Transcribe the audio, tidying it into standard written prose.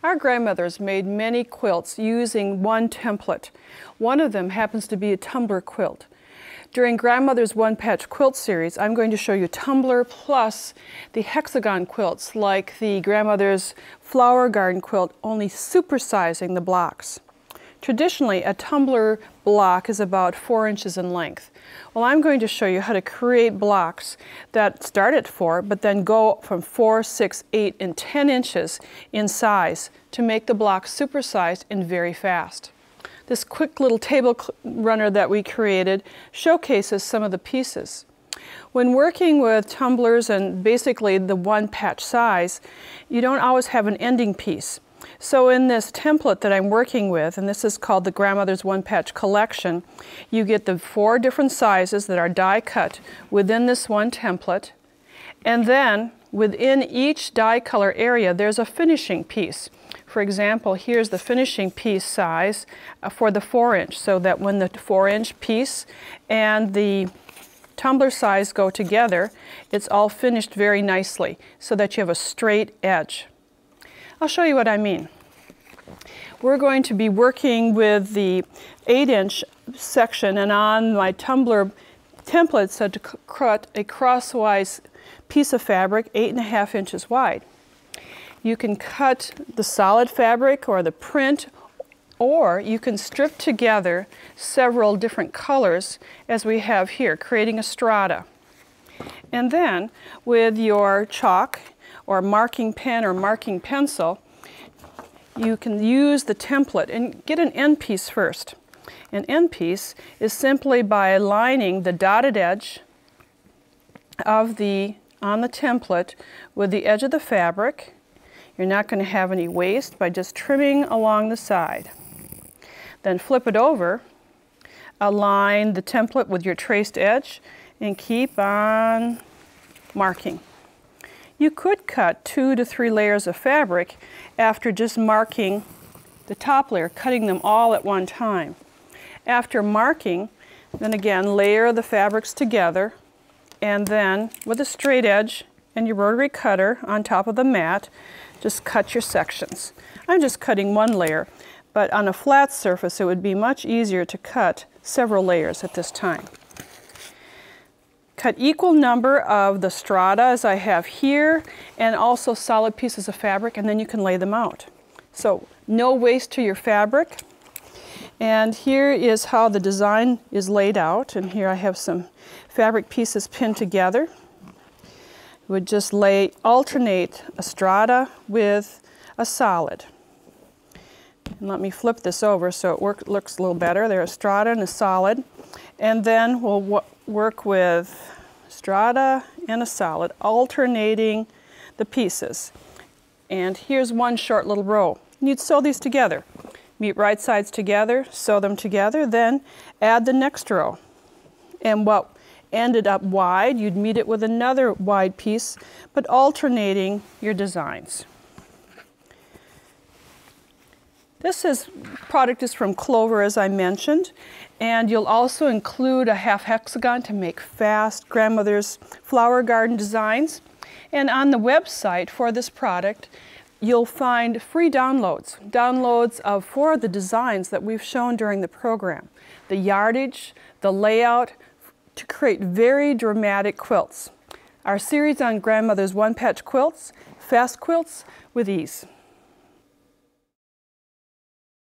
Our grandmothers made many quilts using one template. One of them happens to be a Tumbler quilt. During Grandmother's One Patch Quilt series, I'm going to show you Tumbler plus the Hexagon quilts like the Grandmother's Flower Garden quilt, only supersizing the blocks. Traditionally, a tumbler block is about 4 inches in length. Well, I'm going to show you how to create blocks that start at 4, but then go from 4, 6, 8, and 10 inches in size to make the block supersized and very fast. This quick little table runner that we created showcases some of the pieces. When working with tumblers and basically the one patch size, you don't always have an ending piece. So in this template that I'm working with, and this is called the Grandmother's One Patch Collection, you get the 4 different sizes that are die cut within this one template, and then within each die color area there's a finishing piece. For example, here's the finishing piece size for the 4-inch, so that when the 4-inch piece and the tumbler size go together, it's all finished very nicely so that you have a straight edge. I'll show you what I mean. We're going to be working with the 8-inch section, and on my tumbler template said to cut a crosswise piece of fabric 8.5 inches wide. You can cut the solid fabric or the print, or you can strip together several different colors as we have here, creating a strata. And then with your chalk or marking pen or marking pencil, you can use the template and get an end piece first. An end piece is simply by lining the dotted edge of on the template with the edge of the fabric. You're not going to have any waste by just trimming along the side. Then flip it over, align the template with your traced edge, and keep on marking. You could cut 2 to 3 layers of fabric after just marking the top layer, cutting them all at one time. After marking, then again layer the fabrics together, and then with a straight edge and your rotary cutter on top of the mat, just cut your sections. I'm just cutting 1 layer, but on a flat surface it would be much easier to cut several layers at this time. Cut equal number of the strata as I have here, and also solid pieces of fabric, and then you can lay them out. So no waste to your fabric. And here is how the design is laid out, and here I have some fabric pieces pinned together. You would just alternate a strata with a solid. And let me flip this over so it looks a little better. There's a strata and a solid. And then we'll work with strata and a solid, alternating the pieces. And here's one short little row. You'd sew these together. Meet right sides together, sew them together, then add the next row. And what ended up wide, you'd meet it with another wide piece, but alternating your designs. This product is from Clover, as I mentioned, and you'll also include a half hexagon to make fast Grandmother's Flower Garden designs. And on the website for this product, you'll find free downloads of 4 of the designs that we've shown during the program. The yardage, the layout, to create very dramatic quilts. Our series on Grandmother's One Patch Quilts, fast quilts with ease.